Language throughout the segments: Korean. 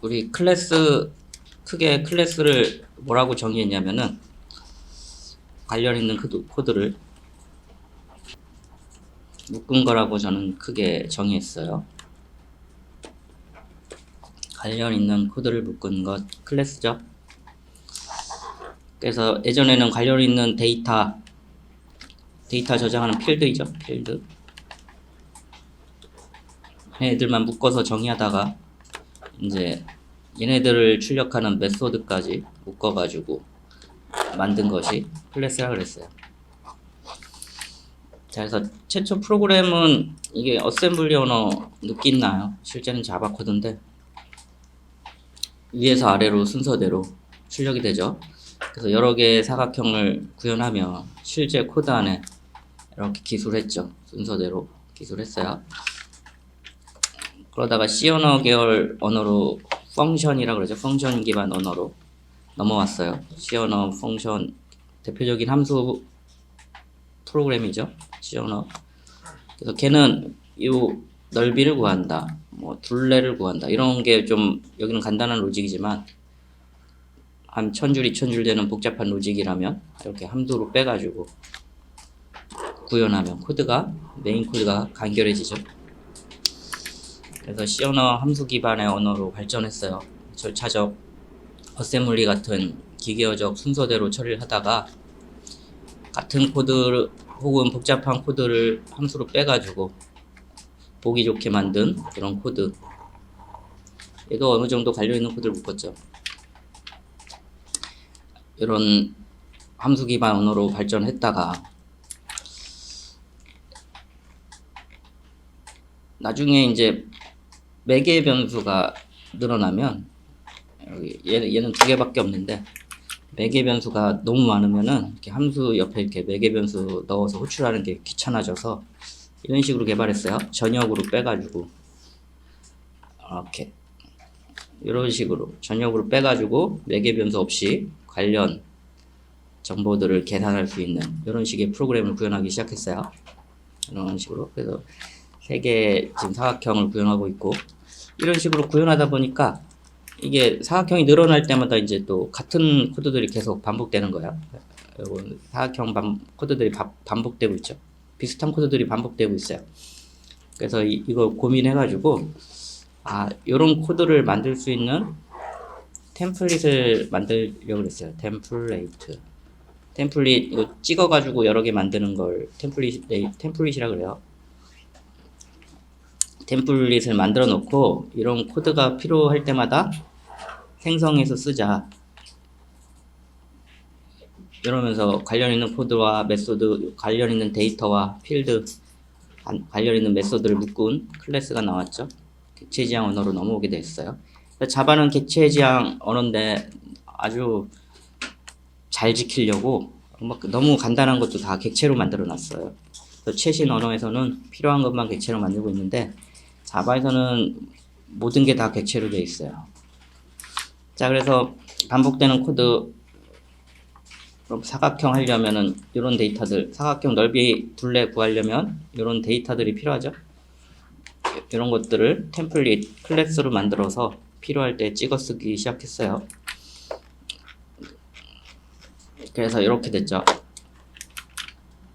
우리 클래스 크게 클래스를 뭐라고 정의했냐면은 관련 있는 코드를 묶은 거라고 저는 크게 정의했어요. 관련 있는 코드를 묶은 것 클래스죠. 그래서 예전에는 관련 있는 데이터 저장하는 필드이죠. 필드 얘네들만 묶어서 정의하다가 이제 얘네들을 출력하는 메소드까지 묶어가지고 만든 것이 클래스라 그랬어요. 자, 그래서 최초 프로그램은 이게 어셈블리 언어 느낌 나요. 실제는 자바 코드인데 위에서 아래로 순서대로 출력이 되죠. 그래서 여러 개의 사각형을 구현하면 실제 코드 안에 이렇게 기술했죠. 순서대로 기술했어요. 그러다가 C 언어 계열 언어로 펑션이라고 그러죠. 펑션 기반 언어로 넘어왔어요. C 언어 펑션 대표적인 함수 프로그램이죠. C 언어. 그래서 걔는 이 넓이를 구한다, 뭐 둘레를 구한다 이런 게 좀 여기는 간단한 로직이지만 한 1000줄 2000줄 되는 복잡한 로직이라면 이렇게 함수로 빼가지고 구현하면 코드가 메인 코드가 간결해지죠. 그래서 C 언어 함수 기반의 언어로 발전했어요. 절차적 어셈블리 같은 기계어적 순서대로 처리를 하다가 같은 코드 혹은 복잡한 코드를 함수로 빼가지고 보기 좋게 만든 그런 코드, 얘도 어느 정도 관련 있는 코드를 묶었죠. 이런 함수 기반 언어로 발전했다가 나중에 이제 매개 변수가 늘어나면 얘는 두 개밖에 없는데 매개 변수가 너무 많으면은 이렇게 함수 옆에 이렇게 매개 변수 넣어서 호출하는 게 귀찮아져서 이런 식으로 개발했어요. 전역으로 빼가지고 이렇게 이런 식으로 전역으로 빼가지고 매개 변수 없이 관련 정보들을 계산할 수 있는 이런 식의 프로그램을 구현하기 시작했어요. 이런 식으로. 그래서 세 개의 지금 사각형을 구현하고 있고, 이런 식으로 구현하다 보니까 이게 사각형이 늘어날 때마다 이제 또 같은 코드들이 계속 반복되는 거야. 사각형 코드들이 반복되고 있죠. 비슷한 코드들이 반복되고 있어요. 그래서 이거 고민해가지고 요런 코드를 만들 수 있는 템플릿을 만들려고 했어요. 템플릿 이거 찍어가지고 여러 개 만드는 걸 템플릿이라 그래요. 템플릿을 만들어 놓고 이런 코드가 필요할 때마다 생성해서 쓰자, 이러면서 관련 있는 코드와 메소드, 관련 있는 데이터와 필드, 관련 있는 메소드를 묶은 클래스가 나왔죠. 객체지향 언어로 넘어오게 됐어요. 자바는 객체지향 언어인데 아주 잘 지키려고 너무 간단한 것도 다 객체로 만들어 놨어요. 최신 언어에서는 필요한 것만 객체로 만들고 있는데 자바에서는 모든 게 다 객체로 되어 있어요. 자, 그래서 반복되는 코드, 사각형 하려면은 이런 데이터들, 사각형 넓이 둘레 구하려면 이런 데이터들이 필요하죠. 이런 것들을 템플릿 클래스로 만들어서 필요할 때 찍어 쓰기 시작했어요. 그래서 이렇게 됐죠.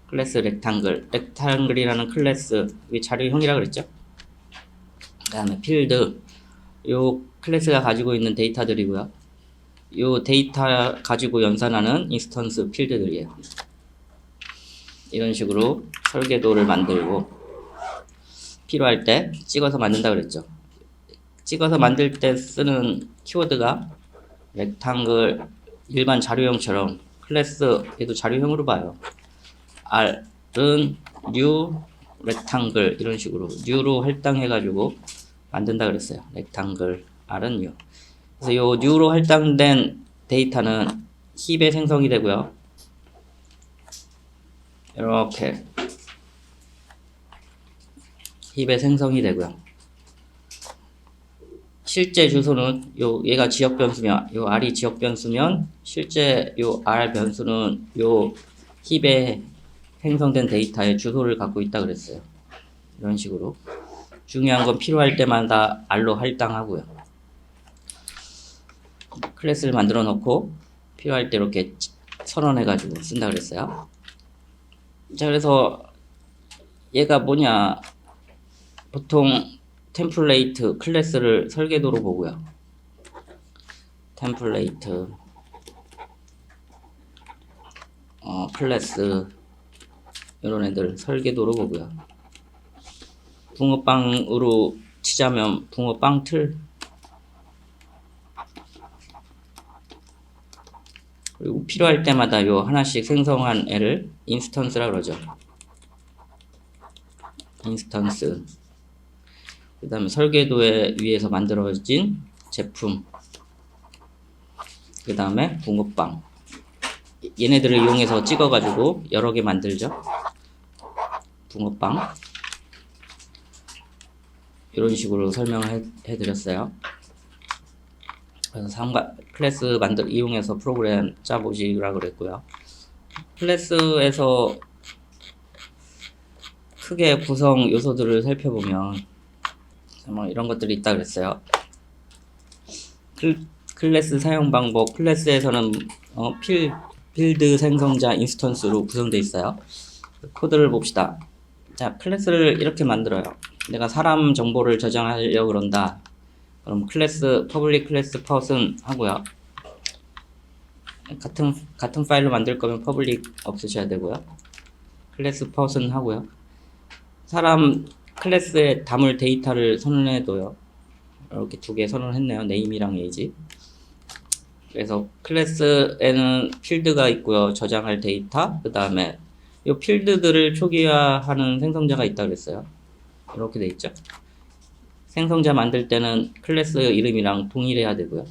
클래스 렉탕글이라는 클래스, 이게 자료형이라 그랬죠. 그 다음에 필드, 요 클래스가 가지고 있는 데이터들이고요. 요 데이터 가지고 연산하는 인스턴스 필드들이에요. 이런 식으로 설계도를 만들고 필요할 때 찍어서 만든다 그랬죠. 찍어서 만들 때 쓰는 키워드가 렉탕글, 일반 자료형처럼 클래스, 얘도 자료형으로 봐요. R은 new 렉탕글, 이런 식으로 new로 할당해가지고 만든다 그랬어요. 렉탕글, R은 new. 그래서 요 new로 할당된 데이터는 힙에 생성이 되고요. 이렇게 힙에 생성이 되고요. 실제 주소는 얘가 지역 변수면, 요 R이 지역 변수면 실제 요 R 변수는 요 힙에 생성된 데이터의 주소를 갖고 있다 그랬어요. 이런 식으로 중요한 건 필요할 때마다 R로 할당하고요. 클래스를 만들어 놓고 필요할 때 이렇게 선언해 가지고 쓴다 그랬어요. 자, 그래서 얘가 뭐냐, 보통 템플레이트 클래스를 설계도로 보고요. 템플레이트 클래스 이런 애들 설계도로 보고요. 붕어빵으로 치자면 붕어빵 틀, 그리고 필요할 때마다 요 하나씩 생성한 애를 인스턴스라 그러죠. 인스턴스. 그 다음에 설계도에 위에서 만들어진 제품. 그 다음에 붕어빵. 얘네들을 이용해서 찍어가지고 여러 개 만들죠. 붕어빵. 이런 식으로 설명을 해드렸어요. 그래서 클래스 이용해서 프로그램 짜보시라 그랬고요. 클래스에서 크게 구성 요소들을 살펴보면 뭐 이런 것들이 있다 그랬어요. 클래스 사용 방법. 클래스에서는 필드 생성자 인스턴스로 구성되어 있어요. 코드를 봅시다. 자, 클래스를 이렇게 만들어요. 내가 사람 정보를 저장하려고 그런다. 그럼 클래스 퍼블릭 클래스 퍼슨 하고요. 같은 파일로 만들 거면 퍼블릭 없으셔야 되고요. 클래스 퍼슨 하고요. 사람 클래스에 담을 데이터를 선언해둬요. 이렇게 두 개 선언했네요. 네임이랑 에이지. 그래서 클래스에는 필드가 있고요. 저장할 데이터, 그 다음에 이 필드들을 초기화하는 생성자가 있다 그랬어요. 이렇게 돼 있죠. 생성자 만들 때는 클래스 이름이랑 동일해야 되고요.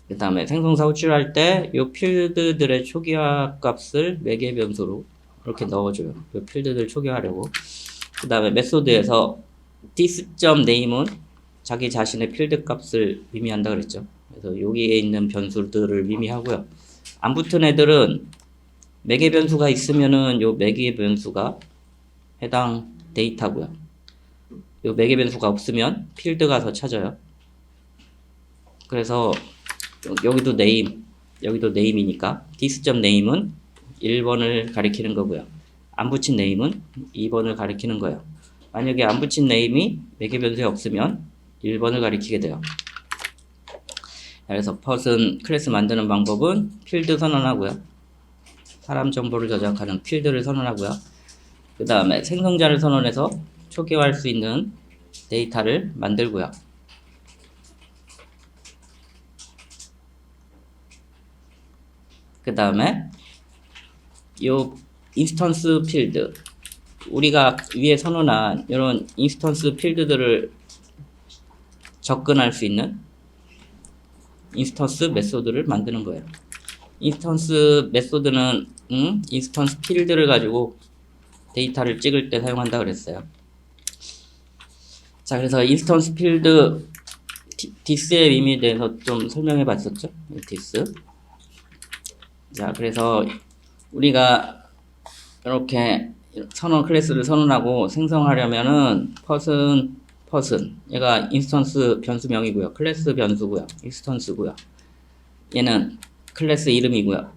그 다음에 생성사 호출할 때 이 필드들의 초기화 값을 매개 변수로 이렇게 넣어줘요. 이 필드들 초기화하려고. 그 다음에 메소드에서 this.name은 자기 자신의 필드 값을 의미한다 그랬죠. 그래서 여기에 있는 변수들을 의미하고요. 안 붙은 애들은 매개 변수가 있으면은 요 매개 변수가 해당 데이터고요. 요 매개 변수가 없으면 필드 가서 찾아요. 그래서 여기도 name, 여기도 name이니까 this.name은 1번을 가리키는 거고요. 안 붙인 name은 2번을 가리키는 거예요. 만약에 안 붙인 name이 매개 변수에 없으면 1번을 가리키게 돼요. 그래서 person 클래스 만드는 방법은 필드 선언하고요. 사람 정보를 저장하는 필드를 선언하고요. 그 다음에 생성자를 선언해서 초기화할 수 있는 데이터를 만들고요. 그 다음에 요 인스턴스 필드, 우리가 위에 선언한 이런 인스턴스 필드들을 접근할 수 있는 인스턴스 메소드를 만드는 거예요. 인스턴스 메소드는 인스턴스 필드를 가지고 데이터를 찍을 때 사용한다 그랬어요. 자, 그래서 인스턴스 필드 this의 의미에 대해서 좀 설명해 봤었죠. this. 자, 그래서 우리가 이렇게 클래스를 선언하고 생성하려면은 person 얘가 인스턴스 변수명이고요. 클래스 변수고요. 인스턴스고요. 얘는 클래스 이름이고요.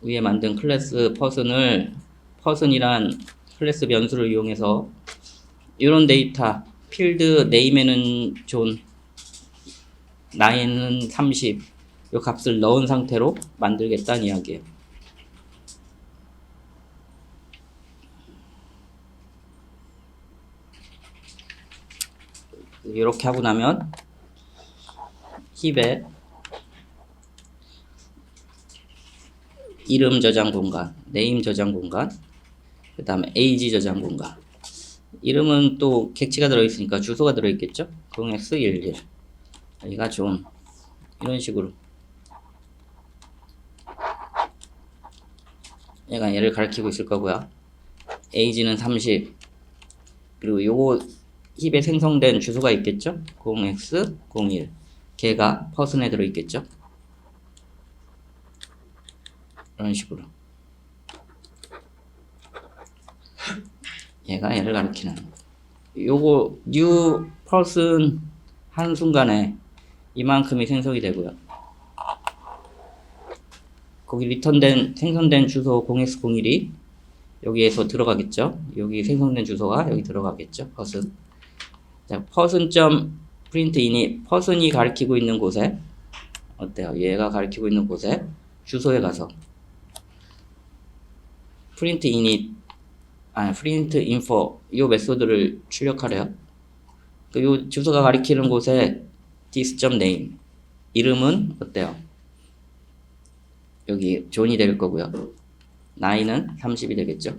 위에 만든 클래스 person이란 클래스 변수를 이용해서 이런 데이터 필드 네임에는 존, 나이는 30, 이 값을 넣은 상태로 만들겠다는 이야기예요. 이렇게 하고 나면 힙에 이름 저장 공간, 네임 저장 공간, 그 다음에 에이지 저장 공간. 이름은 또 객체가 들어있으니까 주소가 들어있겠죠? 0x11 여기가 존, 이런 식으로 얘가 얘를 가리키고 있을 거고요. 에이지는 30, 그리고 요거 힙에 생성된 주소가 있겠죠? 0x01 걔가 퍼슨에 들어있겠죠? 이런 식으로 얘가 얘를 가리키는 요거 new person 한순간에 이만큼이 생성이 되고요. 거기 생성된 주소 0x01이 여기에서 들어가겠죠. 여기 생성된 주소가 여기 들어가겠죠. person. 자, person.printin이 person이 가리키고 있는 곳에 어때요? 얘가 가리키고 있는 곳에 주소에 가서 print info 이 메소드를 출력하래요. 이 주소가 가리키는 곳에 this.name 이름은 어때요? 여기 존이 될 거고요. 나이는 30이 되겠죠.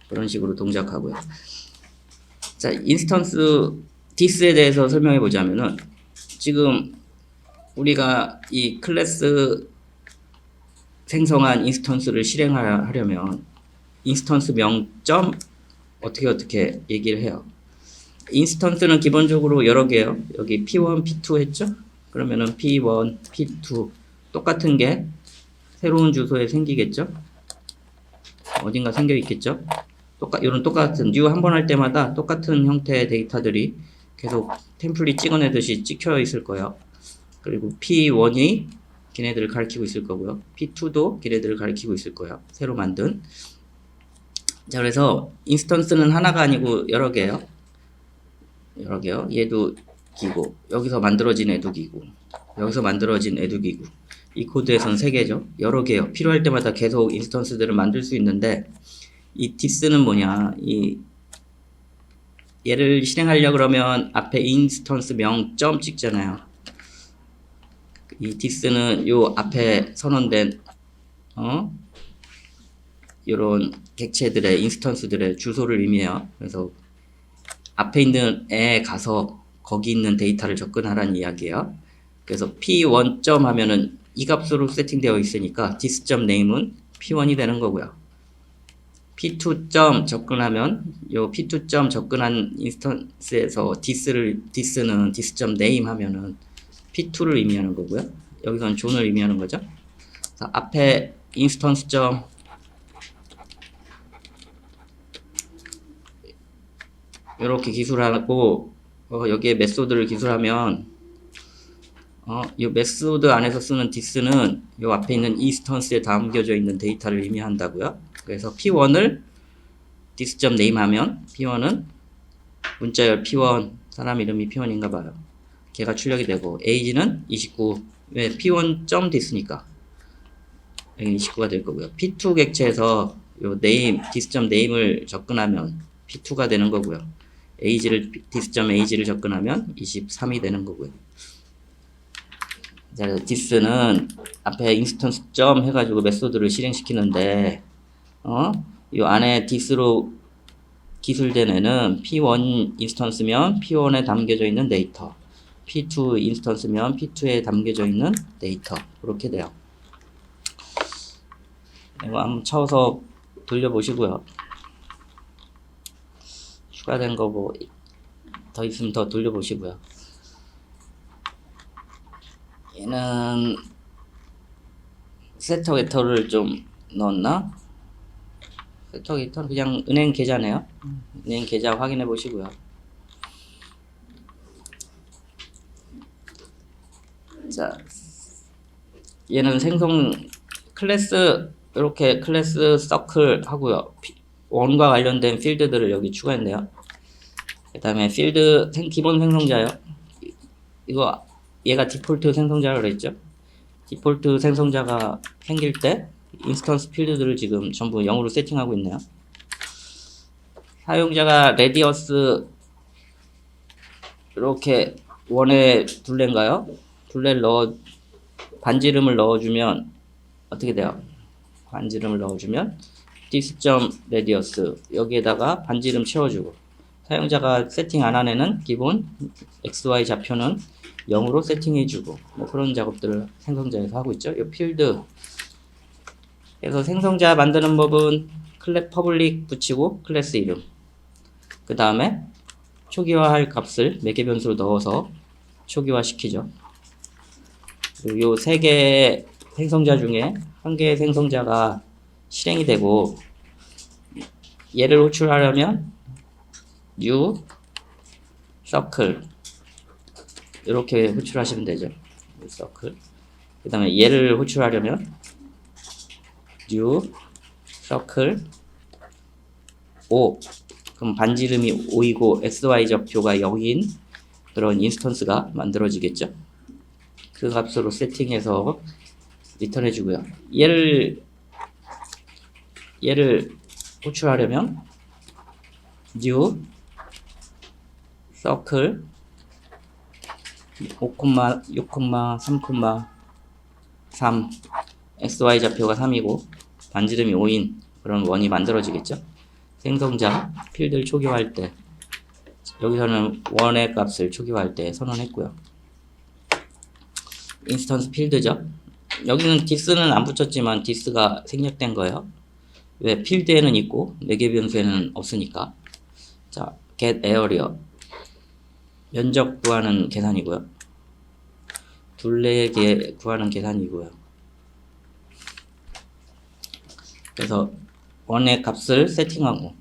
그런 식으로 동작하고요. 자, 인스턴스 this에 대해서 설명해 보자면은 지금 우리가 이 클래스 생성한 인스턴스를 실행하려면 인스턴스 명점 어떻게 얘기를 해요. 인스턴스는 기본적으로 여러 개요. 여기 P1, P2 했죠? 그러면은 P1, P2 똑같은 게 새로운 주소에 생기겠죠? 어딘가 생겨 있겠죠? 이런 똑같은 new 한 번 할 때마다 똑같은 형태의 데이터들이 계속 템플릿 찍어내듯이 찍혀 있을 거예요. 그리고 P1이 걔네들을 가리키고 있을 거고요. P2도 걔네들을 가리키고 있을 거예요. 새로 만든. 자, 그래서 인스턴스는 하나가 아니고 여러 개예요. 여러 개요. 얘도 기고, 여기서 만들어진 애도 기고, 여기서 만들어진 애도 기고. 이 코드에선 3개죠. 여러 개요. 필요할 때마다 계속 인스턴스들을 만들 수 있는데 이 this는 뭐냐? 얘를 실행하려 그러면 앞에 인스턴스 명점 찍잖아요. 이 this는 요 앞에 선언된 요런 객체들의 인스턴스들의 주소를 의미해요. 그래서 앞에 있는 애에 가서 거기 있는 데이터를 접근하라는 이야기예요. 그래서 p1 점 하면은 이 값으로 세팅되어 있으니까 this.name은 p1이 되는 거고요. p2 점 접근하면 요 p2 점 접근한 인스턴스에서 this는 this.name 하면은 p2를 의미하는 거고요. 여기서는 존을 의미하는 거죠. 그래서 앞에 인스턴스 점 이렇게 기술하고 여기에 메소드를 기술하면 이 메소드 안에서 쓰는 this는 이 앞에 있는 인스턴스에 담겨져 있는 데이터를 의미한다고요. 그래서 p1을 this.name 하면 p1은 문자열 p1 사람 이름이 p1인가 봐요. 걔가 출력이 되고 age는 29. 왜 p1.this니까 여기 29가 될 거고요. p2 객체에서 요 name this.name을 접근하면 p2가 되는 거고요. this.age를 접근하면 23이 되는 거고요. 자, this는 앞에 인스턴스 점 해가지고 메소드를 실행시키는데 요 안에 this로 기술된 애는 p1 인스턴스면 p1에 담겨져 있는 데이터, p2 인스턴스면 p2에 담겨져 있는 데이터, 그렇게 돼요. 이거 한번 쳐서 돌려보시고요. 추가된 거 뭐 더 있으면 더 돌려보시고요. 얘는 세터 웨터를 좀 넣었나? 세터 웨터는 그냥 은행 계좌네요. 은행 계좌 확인해 보시고요. 자, 얘는 생성 클래스 이렇게 클래스 서클 하고요. 원과 관련된 필드들을 여기 추가했네요. 그 다음에 필드 기본 생성자요. 이거 얘가 디폴트 생성자라고 그랬죠. 디폴트 생성자가 생길 때 인스턴스 필드들을 지금 전부 0으로 세팅하고 있네요. 사용자가 레디어스 이렇게 원에 둘레인가요? 둘레를 반지름을 넣어주면 어떻게 돼요? 반지름을 넣어주면 this.radius 여기에다가 반지름 채워주고, 사용자가 세팅 안 한 애는 기본 XY 좌표는 0으로 세팅해주고, 뭐 그런 작업들을 생성자에서 하고 있죠. 이 필드. 그래서 생성자 만드는 법은 퍼블릭 붙이고 클래스 이름. 그 다음에 초기화할 값을 매개 변수로 넣어서 초기화 시키죠. 그리고 요 3개의 생성자 중에 한 개의 생성자가 실행이 되고, 얘를 호출하려면 new circle 이렇게 호출하시면 되죠. 서클. 그 다음에 얘를 호출하려면 new 서클 5. 그럼 반지름이 5이고 xy 좌표가 0인 그런 인스턴스가 만들어지겠죠. 그 값으로 세팅해서 리턴해 주고요. 얘를 호출하려면 new 서클 5,6,3,3 xy 좌표가 3이고 반지름이 5인 그런 원이 만들어지겠죠. 생성자 필드를 초기화할 때 여기서는 원의 값을 초기화할 때 선언했고요. 인스턴스 필드죠. 여기는 디스는 안 붙였지만 디스가 생략된 거예요. 왜? 필드에는 있고 매개 변수에는 없으니까. 자, get area 면적 구하는 계산이고요. 둘레 구하는 계산이고요. 그래서 원의 값을 세팅하고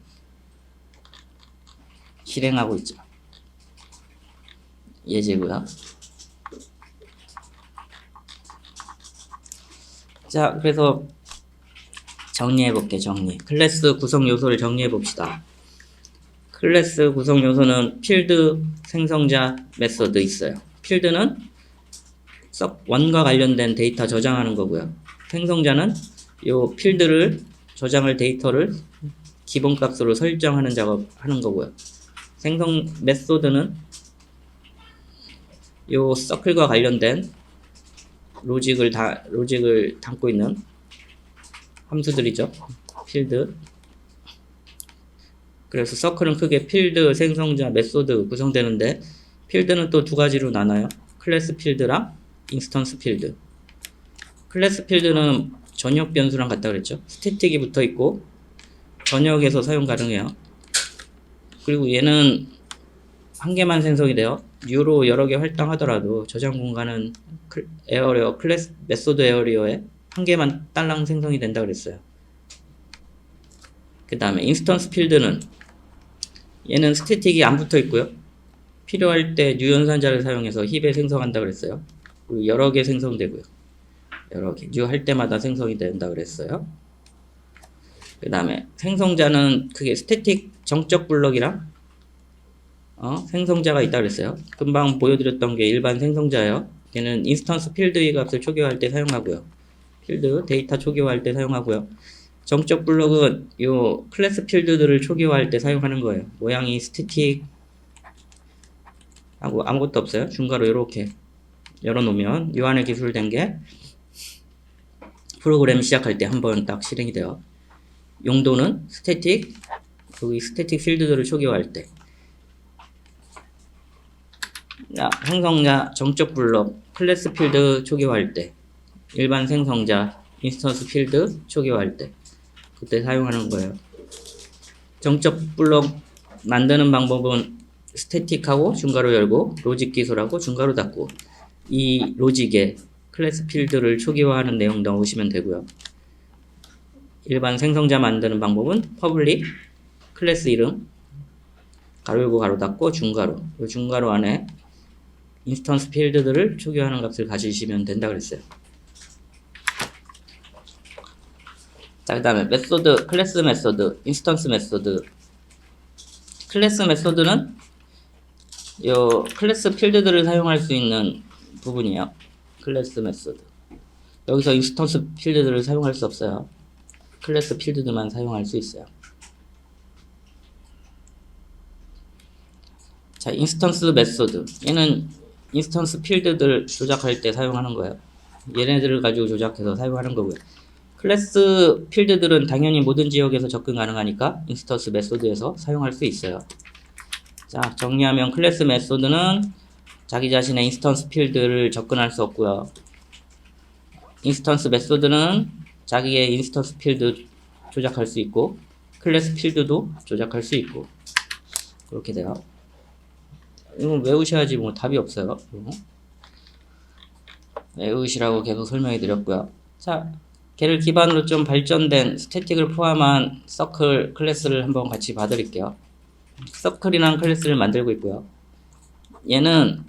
실행하고 있죠. 예제고요. 자, 그래서 정리해볼게. 클래스 구성 요소를 정리해봅시다. 클래스 구성 요소는 필드, 생성자, 메소드 있어요. 필드는 원과 관련된 데이터 저장하는 거고요. 생성자는 요 필드를 저장할 데이터를 기본값으로 설정하는 작업 하는 거고요. 메소드는 요 서클과 관련된 로직을 담고 있는 함수들이죠. 필드. 그래서 서클은 크게 필드, 생성자, 메소드 구성되는데 필드는 또 두 가지로 나눠요. 클래스 필드랑 인스턴스 필드. 클래스 필드는 전역 변수랑 같다 그랬죠. 스태틱이 붙어 있고 전역에서 사용 가능해요. 그리고 얘는 한 개만 생성이 돼요. 뉴로 여러 개 활동하더라도 저장 공간은 클래스 메소드 에어리어에 한 개만 딸랑 생성이 된다 그랬어요. 그 다음에 인스턴스 필드는 얘는 스태틱이 안 붙어 있고요. 필요할 때 뉴 연산자를 사용해서 힙에 생성한다 그랬어요. 그리고 여러 개 생성되고요. 여러 개 뉴 할 때마다 생성이 된다 그랬어요. 그 다음에 생성자는 그게 스태틱 정적 블럭이랑 생성자가 있다 그랬어요. 금방 보여드렸던 게 일반 생성자예요. 얘는 인스턴스 필드의 값을 초기화할 때 사용하고요. 필드 데이터 초기화할 때 사용하고요. 정적 블럭은 요 클래스 필드들을 초기화할 때 사용하는 거예요. 모양이 스태틱 하고 아무것도 없어요. 중괄호 이렇게 열어놓으면 요 안에 기술된 게 프로그램 시작할 때 한번 딱 실행이 돼요. 용도는 스태틱, 여기 스태틱 필드들을 초기화할 때. 생성자 정적 블럭 클래스 필드 초기화할 때, 일반 생성자 인스턴스 필드 초기화할 때 그때 사용하는 거예요. 정적 블럭 만드는 방법은 스태틱하고 중괄호 열고 로직 기술하고 중괄호 닫고 이 로직에 클래스 필드를 초기화하는 내용 넣으시면 되고요. 일반 생성자 만드는 방법은 퍼블릭 클래스 이름 가로 열고 가로 닫고 중괄호 이 중괄호 안에 인스턴스 필드들을 초기화하는 값을 가지시면 된다 그랬어요. 자, 그 다음에 메소드, 클래스 메소드, 인스턴스 메소드. 클래스 메소드는 요 클래스 필드들을 사용할 수 있는 부분이에요. 클래스 메소드. 여기서 인스턴스 필드들을 사용할 수 없어요. 클래스 필드들만 사용할 수 있어요. 자, 인스턴스 메소드. 얘는 인스턴스 필드들 조작할 때 사용하는 거예요. 얘네들을 가지고 조작해서 사용하는 거고요. 클래스 필드들은 당연히 모든 지역에서 접근 가능하니까 인스턴스 메소드에서 사용할 수 있어요. 자, 정리하면 클래스 메소드는 자기 자신의 인스턴스 필드를 접근할 수 없고요. 인스턴스 메소드는 자기의 인스턴스 필드 조작할 수 있고 클래스 필드도 조작할 수 있고 그렇게 돼요. 이건 외우셔야지 뭐 답이 없어요. 외우시라고 계속 설명해 드렸고요. 자, 걔를 기반으로 좀 발전된 스태틱을 포함한 서클 클래스를 한번 같이 봐드릴게요. 서클이라는 클래스를 만들고 있고요. 얘는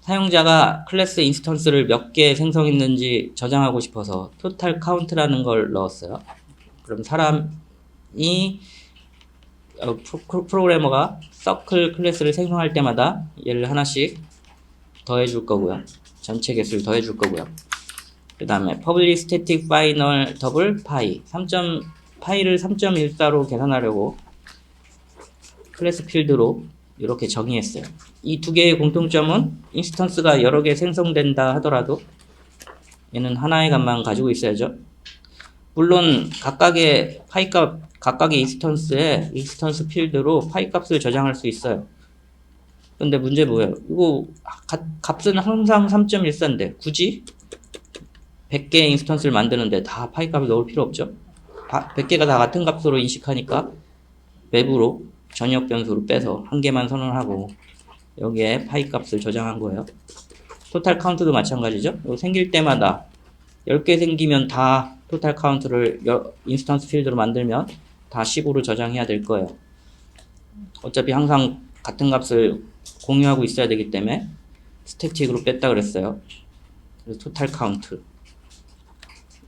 사용자가 클래스 인스턴스를 몇 개 생성했는지 저장하고 싶어서 토탈 카운트라는 걸 넣었어요. 그럼 사람이 프로그래머가 서클 클래스를 생성할 때마다 얘를 하나씩 더해줄 거고요. 전체 개수를 더해줄 거고요. 그 다음에 public static final double pi 파이를 3.14로 계산하려고 클래스 필드로 이렇게 정의했어요. 이 두 개의 공통점은 인스턴스가 여러 개 생성된다 하더라도 얘는 하나의 값만 가지고 있어야죠. 물론 각각의 인스턴스에 인스턴스 필드로 파이 값을 저장할 수 있어요. 근데 문제 뭐예요? 이거 값은 항상 3.14인데 굳이 100개의 인스턴스를 만드는데 다 파이 값을 넣을 필요 없죠. 100개가 다 같은 값으로 인식하니까 외부로 전역 변수로 빼서 한 개만 선언하고 여기에 파이 값을 저장한 거예요. 토탈 카운트도 마찬가지죠. 생길 때마다 10개 생기면 다 토탈 카운트를 인스턴스 필드로 만들면 다 10으로 저장해야 될 거예요. 어차피 항상 같은 값을 공유하고 있어야 되기 때문에 스태틱으로 뺐다 그랬어요. 그래서 토탈 카운트.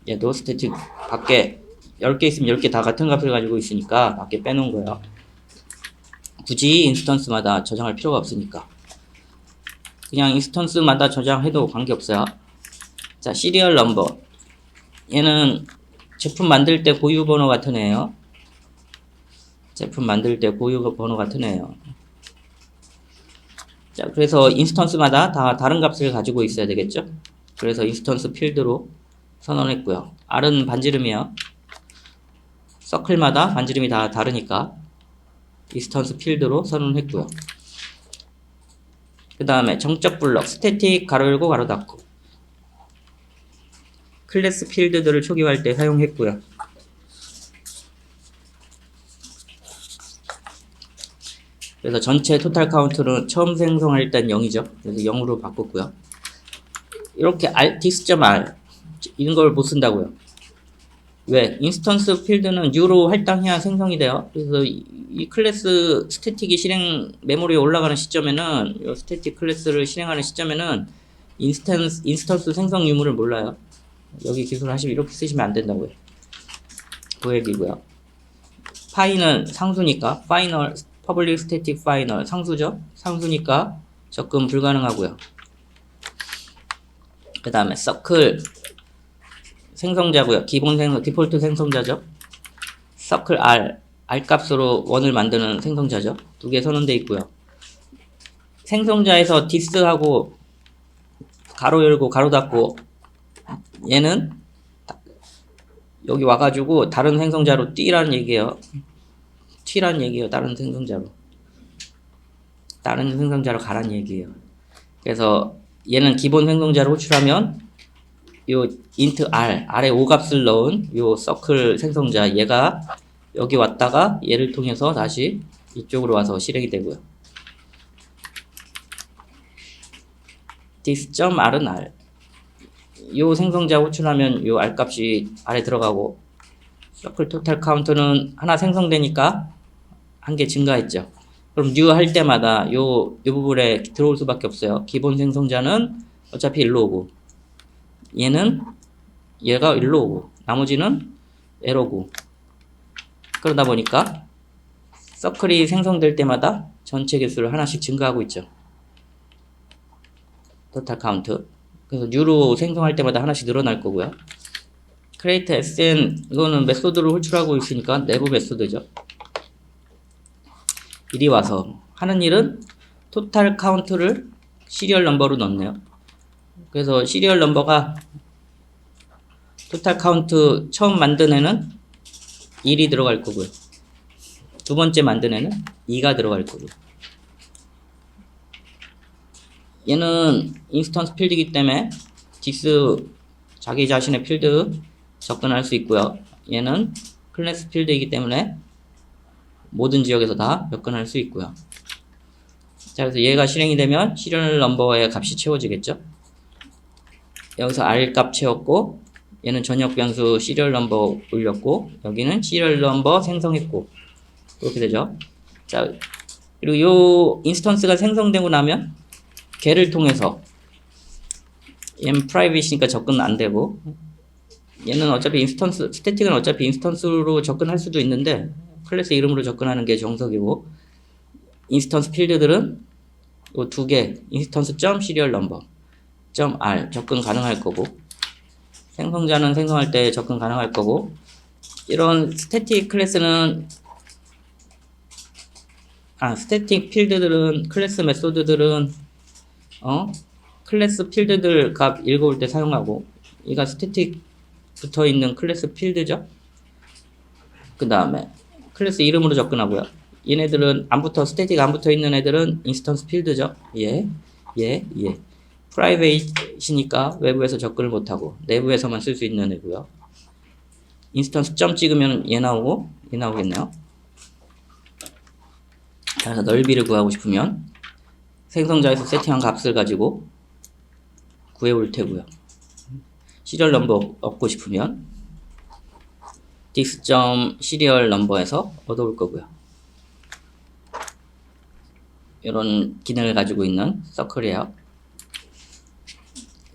얘도 스태틱 밖에 10개 있으면 10개 다 같은 값을 가지고 있으니까 밖에 빼놓은 거예요. 굳이 인스턴스마다 저장할 필요가 없으니까. 그냥 인스턴스마다 저장해도 관계없어요. 자, 시리얼 넘버. 얘는 제품 만들 때 고유 번호 같은 애예요. 제품 만들 때 고유 번호 같은 애예요. 자, 그래서 인스턴스마다 다 다른 값을 가지고 있어야 되겠죠? 그래서 인스턴스 필드로 선언했고요. R은 반지름이에요. 서클마다 반지름이 다 다르니까 인스턴스 필드로 선언했고요. 그 다음에 정적 블럭, 스태틱 가로 열고 가로 닫고 클래스 필드들을 초기화할 때 사용했고요. 그래서 전체 토탈 카운트는 처음 생성할 땐 0이죠. 그래서 0으로 바꿨고요. 이렇게 this.r 이런 걸 못 쓴다고요. 왜? 인스턴스 필드는 U로 할당해야 생성이 돼요. 그래서 이 클래스 스태틱이 메모리에 올라가는 시점에는 이 스태틱 클래스를 실행하는 시점에는 인스턴스 생성 유무를 몰라요. 여기 기술 하시면 이렇게 쓰시면 안 된다고요. 그 얘기고요. 파이는 상수니까 파이널 public static final 상수죠. 상수니까 접근 불가능하고요. 그 다음에 서클 생성자고요. 디폴트 생성자죠. 서클 R 값으로 원을 만드는 생성자죠. 두 개 선언되어 있고요. 생성자에서 this하고 가로 열고 가로 닫고 얘는 여기 와가지고 다른 생성자로 t라는 얘기예요. t라는 얘기예요. 다른 생성자로 가라는 얘기예요. 그래서 얘는 기본 생성자로 호출하면 요 int r에 5값을 넣은 요 서클 생성자 얘가 여기 왔다가 얘를 통해서 다시 이쪽으로 와서 실행이 되고요. this.r은 r 요 생성자 호출하면 요 r 값이 r에 들어가고 서클 토탈 카운트는 하나 생성되니까 한 개 증가했죠. 그럼 new 할 때마다 요 부분에 들어올 수밖에 없어요. 기본 생성자는 어차피 1로 오고 얘가 1로 오고 나머지는 에러고 그러다 보니까 서클이 생성될 때마다 전체 개수를 하나씩 증가하고 있죠. 토탈 카운트. 그래서 new로 생성할 때마다 하나씩 늘어날 거고요. create sn 이거는 메소드를 호출하고 있으니까 내부 메소드죠. 이리 와서 하는 일은 토탈 카운트를 시리얼 넘버로 넣네요. 그래서 시리얼 넘버가 토탈 카운트 처음 만든 애는 1이 들어갈 거고요. 두 번째 만든 애는 2가 들어갈 거고요. 얘는 인스턴스 필드이기 때문에 this 자기 자신의 필드 접근할 수 있고요. 얘는 클래스 필드이기 때문에 모든 지역에서 다 접근할 수 있고요. 자, 그래서 얘가 실행이 되면 시리얼 넘버의 값이 채워지겠죠. 여기서 R 값 채웠고 얘는 전역 변수 시리얼 넘버 올렸고 여기는 시리얼 넘버 생성했고 그렇게 되죠. 자, 그리고 요 인스턴스가 생성되고 나면 걔를 통해서 얘는 프라이빗이니까 접근 안 되고, 얘는 어차피 인스턴스, 스태틱은 어차피 인스턴스로 접근할 수도 있는데 클래스 이름으로 접근하는 게 정석이고, 인스턴스 필드들은 이 두 개, 인스턴스 점 시리얼 넘버 점 r 접근 가능할 거고, 생성자는 생성할 때 접근 가능할 거고, 이런 스태틱 클래스는 스태틱 필드들은, 클래스 메소드들은 클래스 필드들 값 읽어올 때 사용하고, 얘가 스태틱 붙어 있는 클래스 필드죠. 그 다음에 클래스 이름으로 접근하고요. 얘네들은 스태틱 안 붙어 있는 애들은 인스턴스 필드죠. 프라이빗이니까 외부에서 접근을 못하고 내부에서만 쓸 수 있는 애고요. 인스턴스 점 찍으면 얘 나오고 얘 나오겠네요. 그래서 넓이를 구하고 싶으면 생성자에서 세팅한 값을 가지고 구해올 테고요. 시리얼 넘버 얻고 싶으면 dis.serial 넘버에서 얻어올 거고요. 이런 기능을 가지고 있는 서클이에요.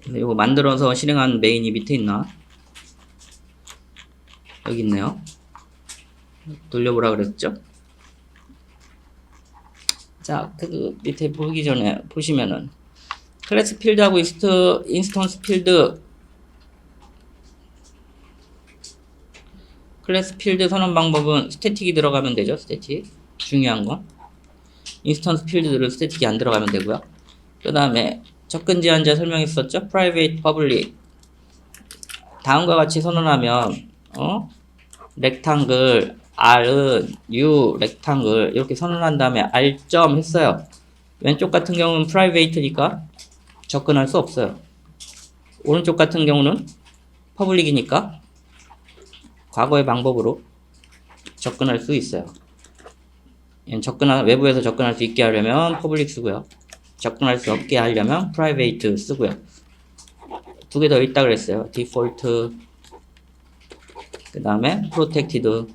이거 만들어서 실행한 메인이 밑에 있나? 여기 있네요. 돌려보라 그랬죠? 자, 그 밑에 보기 전에 보시면은 클래스 필드하고 인스턴스 필드, 클래스 필드 선언 방법은 스태틱이 들어가면 되죠. 스태틱. 중요한 건 인스턴스 필드들은 스태틱이 안 들어가면 되고요. 그 다음에 접근 제한자 설명했었죠. private, public. 다음과 같이 선언하면 렉탕글, r은 u, 렉탕글 이렇게 선언한 다음에 r점 했어요. 왼쪽 같은 경우는 private니까 접근할 수 없어요. 오른쪽 같은 경우는 public이니까 과거의 방법으로 접근할 수 있어요. 외부에서 접근할 수 있게 하려면 public 쓰고요. 접근할 수 없게 하려면 private 쓰고요. 두 개 더 있다 그랬어요. default, 그 다음에 protected,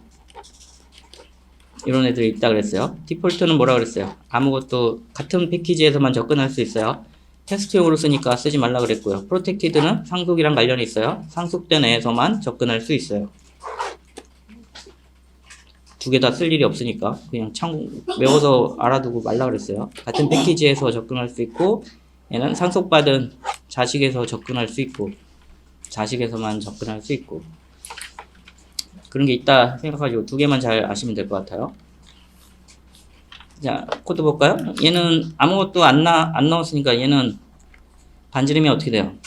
이런 애들이 있다 그랬어요. 디폴트는 뭐라 그랬어요? 아무것도 같은 패키지에서만 접근할 수 있어요. 테스트용으로 쓰니까 쓰지 말라 그랬고요. 프로텍티드는 상속이랑 관련이 있어요. 상속된 애에서만 접근할 수 있어요. 두 개 다 쓸 일이 없으니까 그냥 외워서 알아두고 말라 그랬어요. 같은 패키지에서 접근할 수 있고, 얘는 상속받은 자식에서 접근할 수 있고, 자식에서만 접근할 수 있고, 그런 게 있다 생각하시고 두 개만 잘 아시면 될 것 같아요. 자, 코드 볼까요? 얘는 아무것도 안 넣었으니까 얘는 반지름이 어떻게 돼요?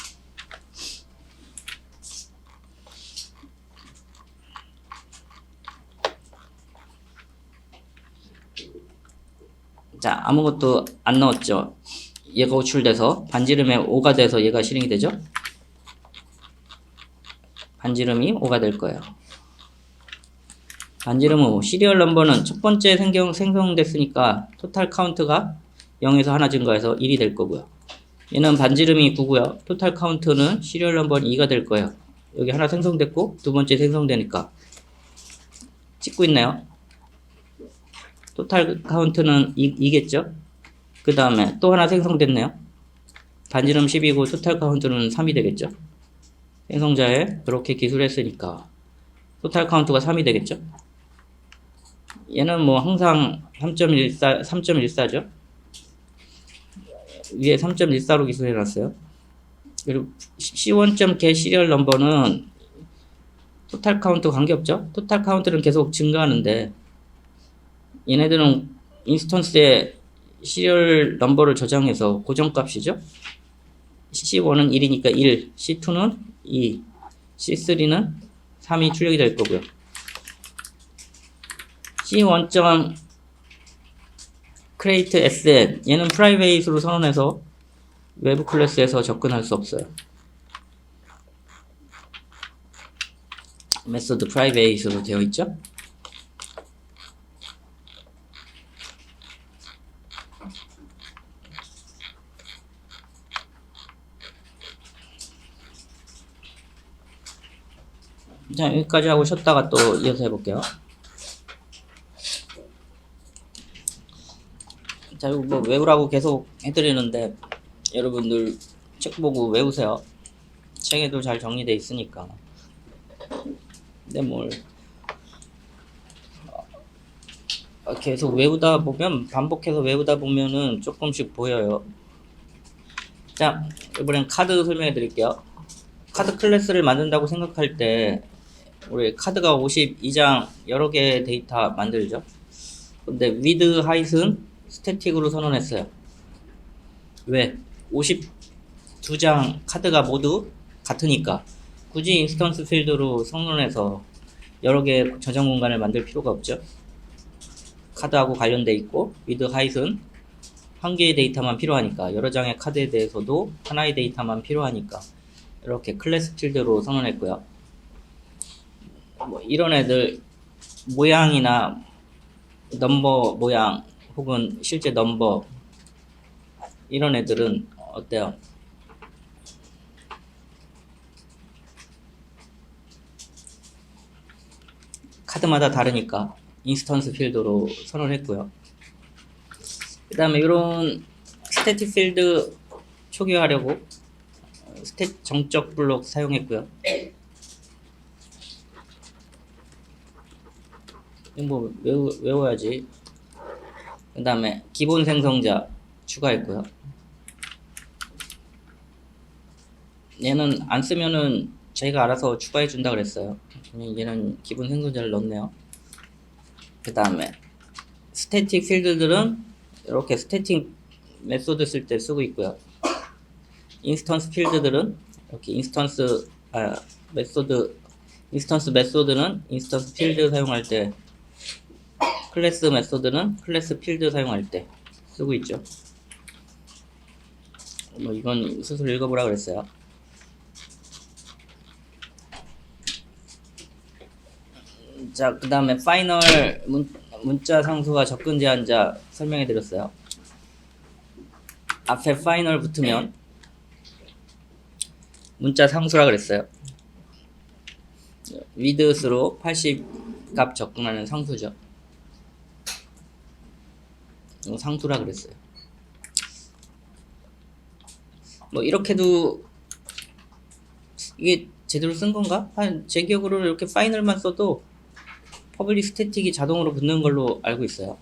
자, 아무것도 안 넣었죠. 얘가 호출돼서 반지름에 5가 돼서 얘가 실행이 되죠. 반지름이 5가 될 거예요. 반지름 5, 시리얼 넘버는 첫 번째 생성됐으니까 토탈 카운트가 0에서 하나 증가해서 1이 될 거고요. 얘는 반지름이 9고요. 토탈 카운트는 시리얼 넘버는 2가 될 거예요. 여기 하나 생성됐고 두 번째 생성되니까 찍고 있나요? 토탈 카운트는 2겠죠? 그 다음에 또 하나 생성됐네요. 반지름 10이고 토탈 카운트는 3이 되겠죠? 생성자에 그렇게 기술했으니까 토탈 카운트가 3이 되겠죠? 얘는 뭐 항상 3.14죠? 위에 3.14로 기술해놨어요. 그리고 C1.get 시리얼 넘버는 토탈 카운트 관계없죠? 토탈 카운트는 계속 증가하는데 얘네들은 인스턴스에 시리얼 넘버를 저장해서 고정값이죠? C1은 1이니까 1, C2는 2, C3는 3이 출력이 될 거고요. C1.create SN, 얘는 private로 선언해서 외부 클래스에서 접근할 수 없어요. 메소드 private로 되어 있죠? 자, 여기까지 하고 쉬었다가 또 이어서 해볼게요. 자, 이거 뭐 외우라고 계속 해드리는데 여러분들 책 보고 외우세요. 책에도 잘 정리돼 있으니까. 근데 뭘 계속 외우다 보면, 반복해서 외우다 보면은 조금씩 보여요. 자, 이번엔 카드 설명해 드릴게요. 카드 클래스를 만든다고 생각할 때 우리 카드가 52장 여러 개의 데이터 만들죠. 근데 with, height은 스태틱으로 선언했어요. 왜? 52장 카드가 모두 같으니까 굳이 인스턴스 필드로 선언해서 여러 개의 저장 공간을 만들 필요가 없죠. 카드하고 관련돼 있고 with, height은 한 개의 데이터만 필요하니까, 여러 장의 카드에 대해서도 하나의 데이터만 필요하니까 이렇게 클래스 필드로 선언했고요. 뭐 이런 애들 모양이나 넘버 모양 혹은 실제 넘버 이런 애들은 어때요? 카드마다 다르니까 인스턴스 필드로 선언했고요. 그 다음에 이런 스태틱 필드 초기화하려고 정적 블록 사용했고요. 뭐 외워야지. 그 다음에 기본 생성자 추가했고요. 얘는 안 쓰면은 저희가 알아서 추가해 준다 그랬어요. 얘는 기본 생성자를 넣었네요. 그 다음에 스태틱 필드들은 이렇게 스태틱 메소드 쓸 때 쓰고 있고요. 인스턴스 필드들은 이렇게 인스턴스 메소드는 인스턴스 필드 사용할 때, 클래스 메소드는 클래스 필드 사용할 때 쓰고 있죠. 뭐 이건 스스로 읽어보라 그랬어요. 자, 그 다음에 파이널 문자 상수와 접근 제한자 설명해 드렸어요. 앞에 파이널 붙으면 문자 상수라 그랬어요. 위드스로 80값 접근하는 상수죠. 이거 상수라 그랬어요. 뭐 이렇게도 이게 제대로 쓴 건가? 제 기억으로는 이렇게 파이널만 써도 퍼블릭 스태틱이 자동으로 붙는 걸로 알고 있어요.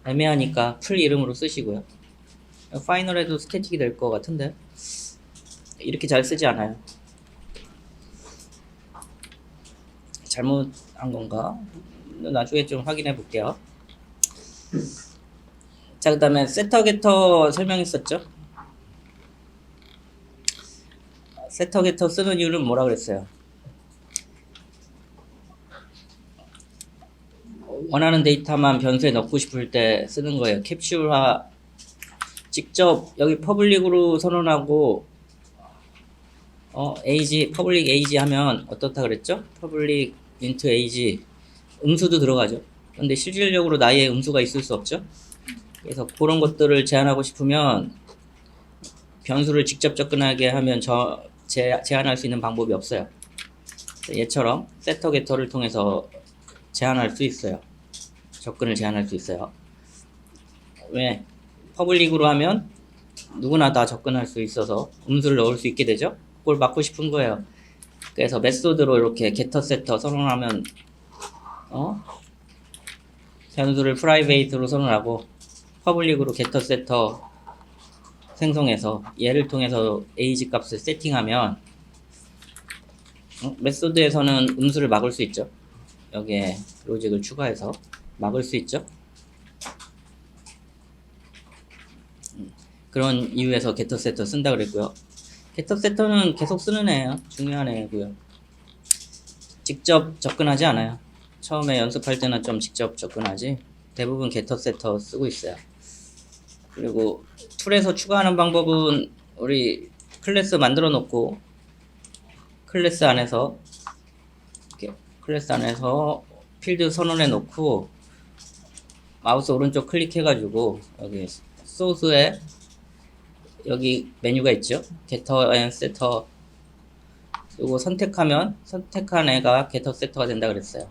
애매하니까 풀 이름으로 쓰시고요. 파이널에도 스태틱이 될 것 같은데 이렇게 잘 쓰지 않아요. 잘못한 건가? 나중에 좀 확인해 볼게요. 자, 그 다음에 세터 게터 설명했었죠? 세터 게터 쓰는 이유는 뭐라 그랬어요? 원하는 데이터만 변수에 넣고 싶을 때 쓰는 거예요. 캡슐화 직접 여기 퍼블릭으로 선언하고 age 퍼블릭 age 하면 어떻다 그랬죠? 퍼블릭 인트 age 음수도 들어가죠. 근데 실질적으로 나이에 음수가 있을 수 없죠. 그래서 그런 것들을 제한하고 싶으면 변수를 직접 접근하게 하면 제한할 수 있는 방법이 없어요. 얘처럼 세터 게터를 통해서 제한할 수 있어요. 접근을 제한할 수 있어요. 왜? 퍼블릭으로 하면 누구나 다 접근할 수 있어서 음수를 넣을 수 있게 되죠. 그걸 막고 싶은 거예요. 그래서 메소드로 이렇게 게터 세터 선언하면 변수를 프라이베이트로 선언하고 퍼블릭으로 게터 세터 생성해서 얘를 통해서 age 값을 세팅하면 메소드에서는 음수를 막을 수 있죠. 여기에 로직을 추가해서 막을 수 있죠. 그런 이유에서 게터 세터 쓴다 그랬고요. 게터 세터는 계속 쓰는 애예요. 중요한 애고요. 직접 접근하지 않아요. 처음에 연습할 때는 좀 직접 접근하지 대부분 게터 세터 쓰고 있어요. 그리고 툴에서 추가하는 방법은 우리 클래스 만들어 놓고 클래스 안에서 필드 선언해 놓고 마우스 오른쪽 클릭해 가지고 여기 소스에 여기 메뉴가 있죠. 게터 앤 세터 이거 선택하면 선택한 애가 게터 세터가 된다 그랬어요.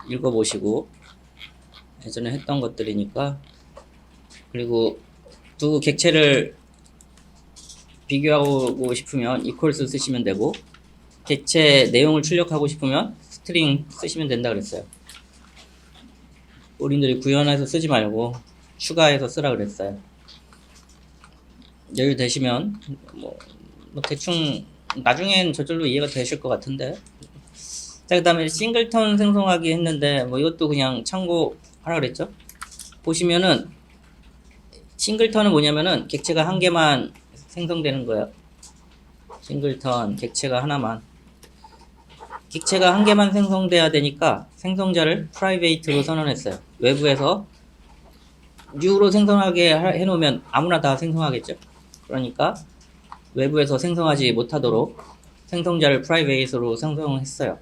읽어보시고 예전에 했던 것들이니까. 그리고 두 객체를 비교하고 싶으면 equals 쓰시면 되고, 객체 내용을 출력하고 싶으면 스트링 쓰시면 된다 그랬어요. 우리들이 구현해서 쓰지 말고 추가해서 쓰라 그랬어요. 여유 되시면 뭐 대충 나중엔 저절로 이해가 되실 것 같은데. 자, 그 다음에 싱글턴 생성하기 했는데 뭐 이것도 그냥 참고하라 그랬죠. 보시면은 싱글턴은 뭐냐면은 객체가 한 개만 생성되는 거예요. 싱글턴 객체가 하나만, 객체가 한 개만 생성돼야 되니까 생성자를 프라이베이트로 선언했어요. 외부에서 new로 생성하게 해놓으면 아무나 다 생성하겠죠. 그러니까 외부에서 생성하지 못하도록 생성자를 프라이베이트로 생성했어요.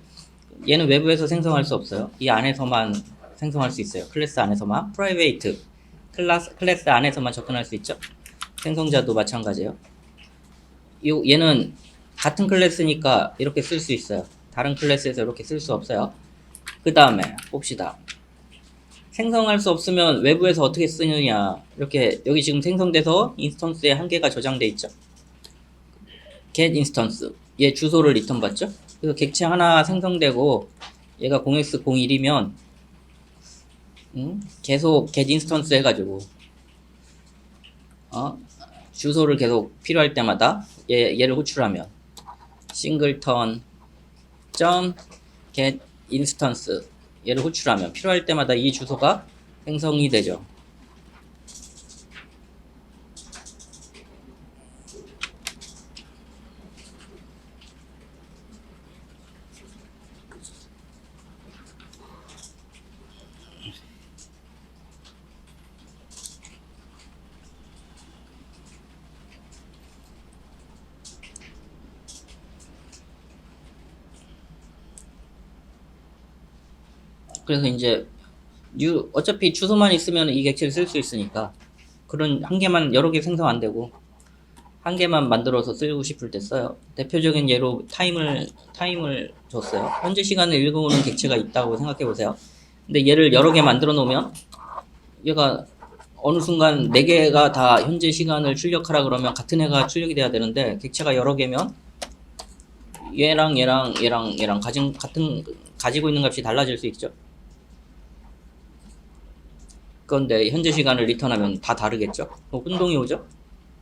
얘는 외부에서 생성할 수 없어요. 이 안에서만 생성할 수 있어요. 클래스 안에서만. 프라이베이트 클래스 안에서만 접근할 수 있죠. 생성자도 마찬가지예요. 얘는 같은 클래스니까 이렇게 쓸 수 있어요. 다른 클래스에서 이렇게 쓸 수 없어요. 그 다음에 봅시다. 생성할 수 없으면 외부에서 어떻게 쓰느냐. 이렇게 여기 지금 생성돼서 인스턴스에 한 개가 저장돼 있죠. get instance, 얘 주소를 리턴 받죠. 그래서 객체 하나 생성되고 얘가 0x01이면 계속 get instance 해가지고 주소를 계속 필요할 때마다 얘를 호출하면 singleton get instance 얘를 호출하면 필요할 때마다 이 주소가 생성이 되죠. 그래서 이제 어차피 주소만 있으면 이 객체를 쓸 수 있으니까 그런 한 개만 여러 개 생성 안 되고 한 개만 만들어서 쓰고 싶을 때 써요. 대표적인 예로 타임을 줬어요. 현재 시간을 읽어오는 객체가 있다고 생각해 보세요. 근데 얘를 여러 개 만들어 놓으면 얘가 어느 순간 4개가 다 현재 시간을 출력하라 그러면 같은 애가 출력이 돼야 되는데 객체가 여러 개면 얘랑 가지고 있는 값이 달라질 수 있죠. 그런데 현재 시간을 리턴하면 다 다르겠죠. 혼동이 오죠.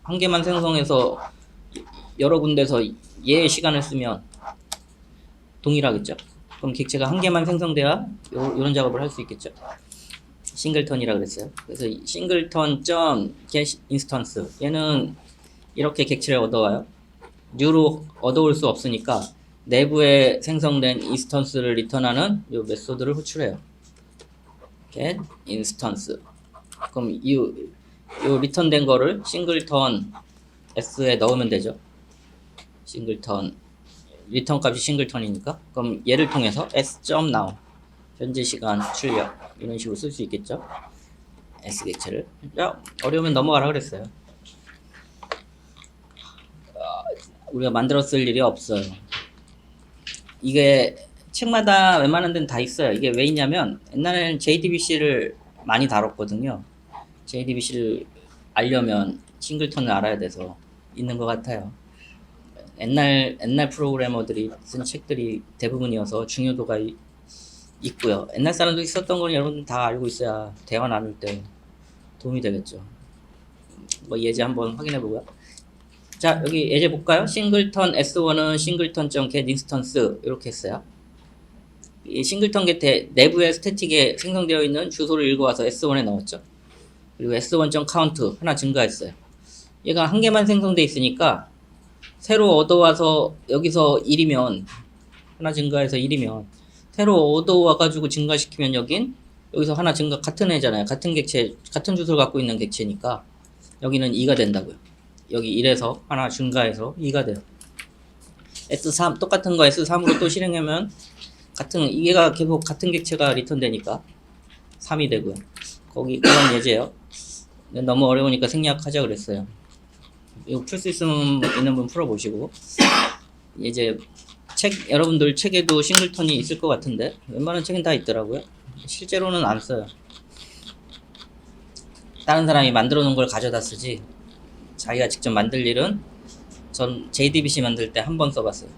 한 개만 생성해서 여러 군데서 얘의 시간을 쓰면 동일하겠죠. 그럼 객체가 한 개만 생성돼야 이런 작업을 할 수 있겠죠. 싱글턴이라 그랬어요. 그래서 싱글턴 get instance 얘는 이렇게 객체를 얻어와요. new로 얻어올 수 없으니까 내부에 생성된 인스턴스를 리턴하는 이 메소드를 호출해요. get instance. 그럼 이 리턴된 거를 싱글턴 s에 넣으면 되죠. 싱글턴 리턴 값이 싱글턴이니까 그럼 얘를 통해서 s.now 현재 시간 출력 이런 식으로 쓸 수 있겠죠. s 객체를. 야, 어려우면 넘어가라 그랬어요. 우리가 만들었을 일이 없어요. 이게 책마다 웬만한 데는 다 있어요. 이게 왜 있냐면 옛날에는 JDBC를 많이 다뤘거든요. JDBC를 알려면 싱글턴을 알아야 돼서 있는 것 같아요. 옛날 프로그래머들이 쓴 책들이 대부분이어서 중요도가 있고요. 옛날 사람도 썼던 건 여러분 다 알고 있어야 대화 나눌 때 도움이 되겠죠. 뭐 예제 한번 확인해 보고요. 자, 여기 예제 볼까요? 싱글턴 S1은 싱글턴.get instance 이렇게 했어요. 이 싱글턴 겟에 내부의 스태틱에 생성되어 있는 주소를 읽어와서 S1에 넣었죠. 그리고 S1.count 하나 증가했어요. 얘가 한 개만 생성돼 있으니까 새로 얻어와서 여기서 1이면 하나 증가해서 1이면 새로 얻어와가지고 증가시키면 여기서 하나 증가 같은 애잖아요. 같은 객체, 같은 주소를 갖고 있는 객체니까 여기는 2가 된다고요. 여기 1에서 하나 증가해서 2가 돼요. S3 똑같은 거 S3으로 또 실행하면 얘가 계속 같은 객체가 리턴되니까 3이 되고요. 거기 그런 예제예요. 너무 어려우니까 생략하자 그랬어요. 이거 풀 수 있는 분 풀어보시고 이제 여러분들 책에도 싱글턴이 있을 것 같은데 웬만한 책은 다 있더라고요. 실제로는 안 써요. 다른 사람이 만들어 놓은 걸 가져다 쓰지 자기가 직접 만들 일은 전 JDBC 만들 때 한 번 써봤어요.